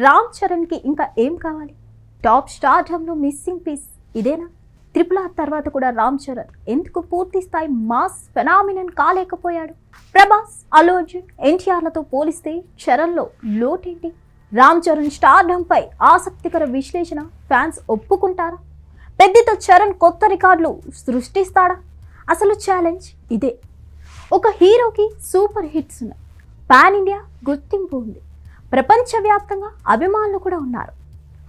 రామ్ చరణ్ కి ఇంకా ఏం కావాలి? టాప్ స్టార్డమ్ లో మిస్సింగ్ పీస్ ఇదేనా? RRR తర్వాత కూడా రామ్ చరణ్ ఎందుకు పూర్తి స్థాయి మాస్ ఫెనామినన్ కాలేకపోయాడు? ప్రభాస్, అల్లు అర్జున్, ఎన్టీఆర్లతో పోలిస్తే చరణ్ లో లోటేంటి? రామ్ చరణ్ స్టార్డమ్ పై ఆసక్తికర విశ్లేషణ ఫ్యాన్స్ ఒప్పుకుంటారా? పెద్దతో చరణ్ కొత్త రికార్డులు సృష్టిస్తాడా? అసలు ఛాలెంజ్ ఇదే. ఒక హీరోకి సూపర్ హిట్స్ ఉన్నాయి, పాన్ ఇండియా గుర్తింపు ఉంది, ప్రపంచవ్యాప్తంగా అభిమానులు కూడా ఉన్నారు.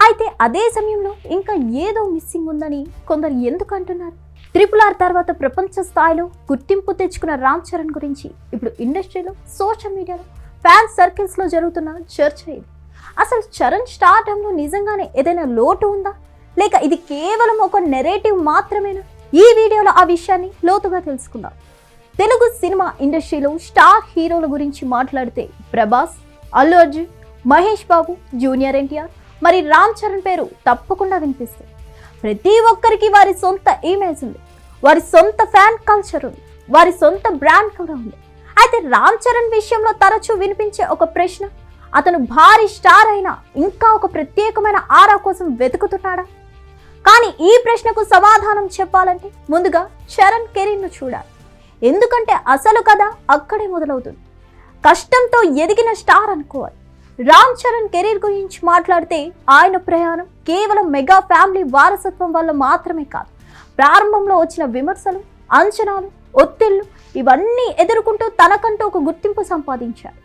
అయితే అదే సమయంలో ఇంకా ఏదో మిస్సింగ్ ఉందని కొందరు ఎందుకు అంటున్నారు? RRR తర్వాత ప్రపంచ స్థాయిలో గుర్తింపు తెచ్చుకున్న రామ్ చరణ్ గురించి ఇప్పుడు ఇండస్ట్రీలో, సోషల్ మీడియాలో, ఫ్యాన్ సర్కిల్స్ లో జరుగుతున్న చర్చ ఇది. అసలు చరణ్ స్టార్డమ్ లో నిజంగానే ఏదైనా లోటు ఉందా, లేక ఇది కేవలం ఒక నెరేటివ్ మాత్రమేనా? ఈ వీడియోలో ఆ విషయాన్ని లోతుగా తెలుసుకుందాం. తెలుగు సినిమా ఇండస్ట్రీలో స్టార్ హీరోల గురించి మాట్లాడితే ప్రభాస్, అల్లు అర్జున్, మహేష్ బాబు, జూనియర్ ఎన్టీఆర్, మరి రామ్ చరణ్ పేరు తప్పకుండా వినిపిస్తుంది. ప్రతి ఒక్కరికి వారి సొంత ఇమేజ్ ఉంది, వారి సొంత ఫ్యాన్ కల్చర్ ఉంది, వారి సొంత బ్రాండ్ కూడా ఉంది. అయితే రామ్ చరణ్ విషయంలో తరచూ వినిపించే ఒక ప్రశ్న, అతను భారీ స్టార్ అయినా ఇంకా ఒక ప్రత్యేకమైన ఆరా కోసం వెతుకుతున్నాడా? కానీ ఈ ప్రశ్నకు సమాధానం చెప్పాలంటే ముందుగా చరణ్ కెరీర్ను చూడాలి. ఎందుకంటే అసలు కథ అక్కడే మొదలవుతుంది. కష్టంతో ఎదిగిన స్టార్ అనుకోవాలి. రామ్ చరణ్ కెరీర్ గురించి మాట్లాడితే ఆయన ప్రయాణం కేవలం మెగా ఫ్యామిలీ వారసత్వం వల్ల మాత్రమే కాదు. ప్రారంభంలో వచ్చిన విమర్శలు, అంచనాలు, ఒత్తిళ్లు ఇవన్నీ ఎదుర్కొంటూ తనకంటూ ఒక గుర్తింపు సంపాదించాడు.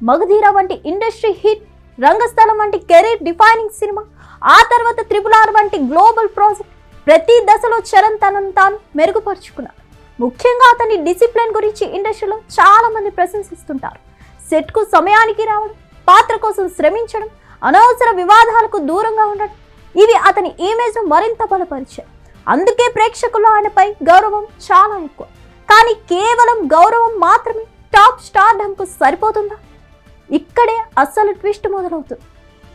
మగధీర వంటి ఇండస్ట్రీ హిట్, రంగస్థలం వంటి కెరీర్ డిఫైనింగ్ సినిమా, ఆ తర్వాత RRR వంటి గ్లోబల్ ప్రాజెక్ట్, ప్రతి దశలో చరణ్ తనను తాను మెరుగుపరుచుకున్నాడు. ముఖ్యంగా అతని డిసిప్లిన్ గురించి ఇండస్ట్రీలో చాలా మంది ప్రశంసిస్తుంటారు. సెట్ కు సమయానికి రావడం, పాత్ర కోసం శ్రమించడం, అనవసర వివాదాలకు దూరంగా ఉండడం, ఇవి అతని ఇమేజ్ ను మరింత బలపరిచాయి. అందుకే ప్రేక్షకుల్లో ఆయనపై గౌరవం చాలా ఎక్కువ. కానీ కేవలం గౌరవం మాత్రమే టాప్ స్టార్డమ్ కు సరిపోతుందా? ఇక్కడే అసలు ట్విస్ట్ మొదలవుతుంది.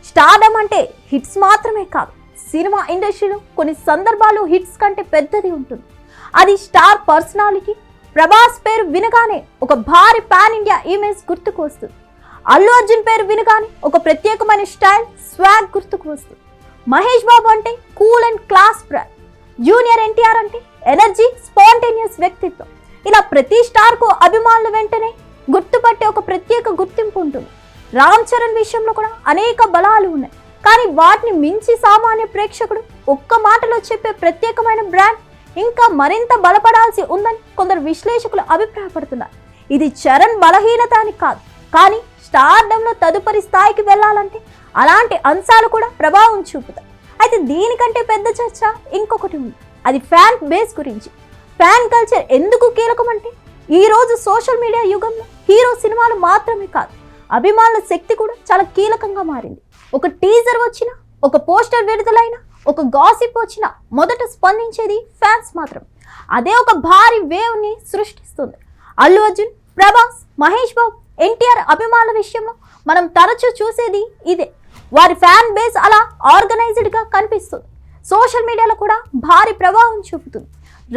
స్టార్డమ్ అంటే హిట్స్ మాత్రమే కాదు. సినిమా ఇండస్ట్రీలో కొన్ని సందర్భాలు హిట్స్ కంటే పెద్దది ఉంటుంది. అది స్టార్ పర్సనాలిటీ. ప్రభాస్ పేరు వినగానే ఒక భారీ పాన్ ఇండియా ఇమేజ్ గుర్తుకు వస్తుంది. అల్లు అర్జున్ పేరు వినగానే ఒక ప్రత్యేకమైన స్టైల్, స్వాగ్ గుర్తుకు వస్తుంది. మహేష్ బాబు అంటే cool and class brand. Junior NTR అంటే ఎనర్జీ, స్పాంటేనియస్ వ్యక్తిత్వం. ఇలా ప్రతి స్టార్ కు అభిమానుల వెంటనే గుర్తుపట్టే ఒక ప్రత్యేక గుర్తింపు ఉంటుంది. రామ్ చరణ్ విషయంలో కూడా అనేక బలాలు ఉన్నాయి. కానీ వాటిని మించి సామాన్య ప్రేక్షకుడు ఒక్క మాటలో చెప్పే ప్రత్యేకమైన బ్రాండ్ ఇంకా మరింత బలపడాల్సి ఉందని కొందరు విశ్లేషకులు అభిప్రాయపడుతున్నారు. ఇది చరణ్ బలహీనత అని కాదు, కానీ స్టార్డమ్లో తదుపరి స్థాయికి వెళ్లాలంటే అలాంటి అంశాలు కూడా ప్రభావం చూపుతాయి. అయితే దీనికంటే పెద్ద చర్చ ఇంకొకటి ఉంది. అది ఫ్యాన్ బేస్ గురించి. ఫ్యాన్ కల్చర్ ఎందుకు కీలకం అంటే, ఈ రోజు సోషల్ మీడియా యుగంలో హీరో సినిమాలు మాత్రమే కాదు, అభిమానుల శక్తి కూడా చాలా కీలకంగా మారింది. ఒక టీజర్ వచ్చినా, ఒక పోస్టర్ విడుదలైనా, ఒక గాసిప్ వచ్చినా మొదట స్పందించేది ఫ్యాన్స్ మాత్రం. అదే ఒక భారీ వేవ్ ని సృష్టిస్తుంది. అల్లు అర్జున్, ప్రభాస్, మహేష్ బాబు, ఎన్టీఆర్ అభిమానుల విషయంలో మనం తరచూ చూసేది ఇదే. వారి ఫ్యాన్ బేస్ అలా ఆర్గనైజ్డ్ గా కనిపిస్తుంది. సోషల్ మీడియాలో కూడా భారీ ప్రభావం చూపుతుంది.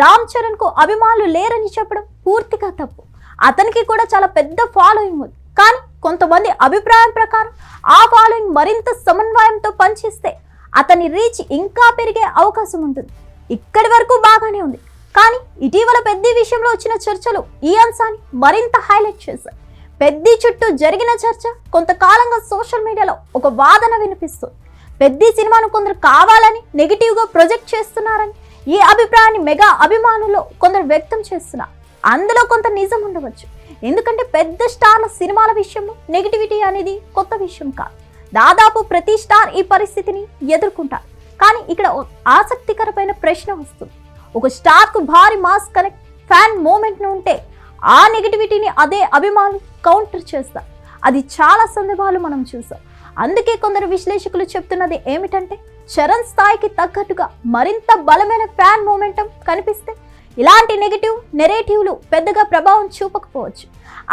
రామ్ చరణ్ కు అభిమానులు లేరని చెప్పడం పూర్తిగా తప్పు. అతనికి కూడా చాలా పెద్ద ఫాలోయింగ్ ఉంది. కానీ కొంతమంది అభిప్రాయం ప్రకారం ఆ ఫాలోయింగ్ మరింత సమన్వయంతో పనిచేస్తే అతని రీచ్ ఇంకా పెరిగే అవకాశం ఉంటుంది. ఇక్కడి వరకు బాగానే ఉంది. కానీ ఇటీవల పెద్ది విషయంలో వచ్చిన చర్చలు ఈ అంశాన్ని మరింత హైలైట్ చేశాయి. పెద్ది చుట్టూ జరిగిన చర్చ కొంతకాలంగా సోషల్ మీడియాలో ఒక వాదన వినిపిస్తుంది. పెద్ది సినిమాను కొందరు కావాలని నెగిటివ్ గా ప్రొజెక్ట్ చేస్తున్నారని ఈ అభిప్రాయాన్ని మెగా అభిమానుల్లో కొందరు వ్యక్తం చేస్తున్నారు. అందులో కొంత నిజం ఉండవచ్చు. ఎందుకంటే పెద్ద స్టార్ల సినిమాల విషయంలో నెగిటివిటీ అనేది కొత్త విషయం కాదు. దాదాపు ప్రతి స్టార్ ఈ పరిస్థితిని ఎదుర్కొంటారు. కానీ ఇక్కడ ఆసక్తికరమైన ప్రశ్న వస్తుంది. ఒక స్టార్ కు భారీ మాస్ కనెక్ట్, ఫ్యాన్ మూమెంట్ ను ఉంటే ఆ నెగిటివిటీని అదే అభిమానులు కౌంటర్ చేస్తారు. అది చాలా సందర్భాలు మనం చూసాం. అందుకే కొందరు విశ్లేషకులు చెప్తున్నది ఏమిటంటే, చరణ్ స్థాయికి తగ్గట్టుగా మరింత బలమైన ఫ్యాన్ మూమెంటం కనిపిస్తే ఇలాంటి నెగిటివ్ నెరేటివ్లు పెద్దగా ప్రభావం చూపకపోవచ్చు.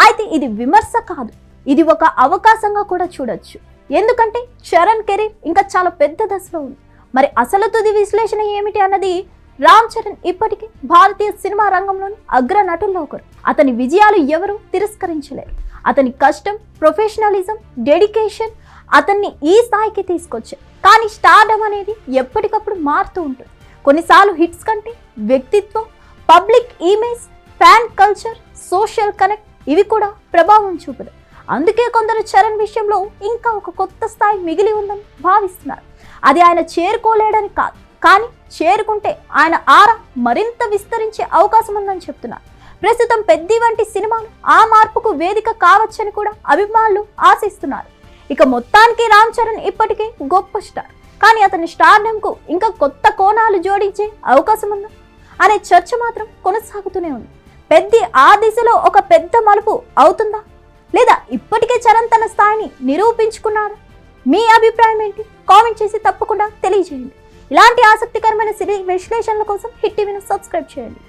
అయితే ఇది విమర్శ కాదు, ఇది ఒక అవకాశంగా కూడా చూడొచ్చు. ఎందుకంటే చరణ్ కెరీర్ ఇంకా చాలా పెద్ద దశలో ఉంది. మరి అసలు తుది విశ్లేషణ ఏమిటి అన్నది, రామ్ చరణ్ ఇప్పటికీ భారతీయ సినిమా రంగంలోని అగ్ర నటుల్లో ఒకరు. అతని విజయాలు ఎవరూ తిరస్కరించలేరు. అతని కష్టం, ప్రొఫెషనలిజం, డెడికేషన్ అతన్ని ఈ స్థాయికి తీసుకొచ్చాయి. కానీ స్టార్డమ్ అనేది ఎప్పటికప్పుడు మారుతూ ఉంటుంది. కొన్నిసార్లు హిట్స్ కంటే వ్యక్తిత్వం, public image, fan culture, social connect ఇవి కూడా ప్రభావం చూపదు. అందుకే కొందరు చరణ్ విషయంలో ఇంకా ఒక కొత్త స్థాయి మిగిలి ఉందని భావిస్తున్నారు. అది ఆయన చేరుకోలేడని కాదు, కానీ చేరుకుంటే ఆయన ఆరా మరింత విస్తరించే అవకాశం ఉందని చెప్తున్నారు. ప్రస్తుతం పెద్ది వంటి సినిమాలు ఆ మార్పుకు వేదిక కావచ్చని కూడా అభిమానులు ఆశిస్తున్నారు. ఇక మొత్తానికి రామ్ చరణ్ ఇప్పటికే గొప్ప స్టార్, కానీ అతని స్టార్డమ్కు ఇంకా కొత్త కోణాలు జోడించే అవకాశం ఉందా అనే చర్చ మాత్రం కొనసాగుతూనే ఉంది. పెద్ది ఆ దిశలో ఒక పెద్ద మలుపు అవుతుందా, లేదా ఇప్పటికే చరణ్ తన స్థాయిని నిరూపించుకున్నాడా? మీ అభిప్రాయం ఏంటి? కామెంట్ చేసి తప్పకుండా తెలియజేయండి. ఇలాంటి ఆసక్తికరమైన సినీ విశ్లేషణల కోసం హిట్ టీవీని సబ్స్క్రైబ్ చేయండి.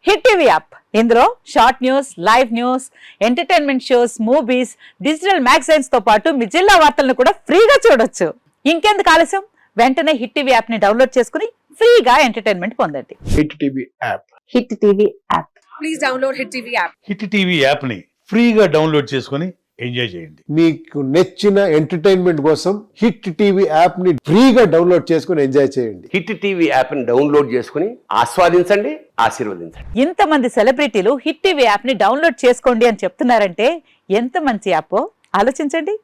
హిట్ టీవీ యాప్, ఇందులో short news, live news, entertainment shows, movies, digital magazines తో పాటు మీ జిల్లా వార్తలను కూడా ఫ్రీగా చూడొచ్చు. ఇంకెందుకు ఆలస్యం, వెంటనే హిట్ టీవీ యాప్ ని డౌన్లోడ్ చేసుకుని ఫ్రీగా ఎంటర్టైన్మెంట్ పొందండి. Hit TV app. Hit TV app. Please download hit TV app. Hit TV app ని ఫ్రీగా డౌన్లోడ్ చేసుకొని ఎంజాయ్ చేయండి. మీకు నచ్చిన ఎంటర్టైన్మెంట్ కోసం హిట్ టీవీ యాప్ ని ఫ్రీగా డౌన్లోడ్ చేసుకొని ఎంజాయ్ చేయండి. హిట్ టీవీ యాప్ ని డౌన్లోడ్ చేసుకుని ఆస్వాదించండి, ఆశీర్వదించండి. ఇంతమంది సెలబ్రిటీలు హిట్ టీవీ యాప్ ని డౌన్లోడ్ చేసుకోండి అని చెప్తున్నారంటే ఎంత మంచి యాప్ ఆలోచించండి.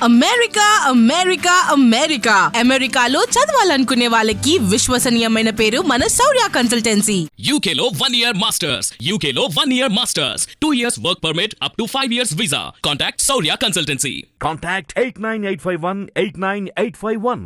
అమెరికా అమెరికా అమెరికా అమెరికాలో చదవాలనుకునే వాళ్ళకి విశ్వసనీయమైన పేరు మన శౌర్య కన్సల్టెన్సీ. UK లో 1 year masters. UK లో 1 year masters. 2 years work permit up to 5 years visa. Contact Saurya Consultancy. Contact 89851 89851.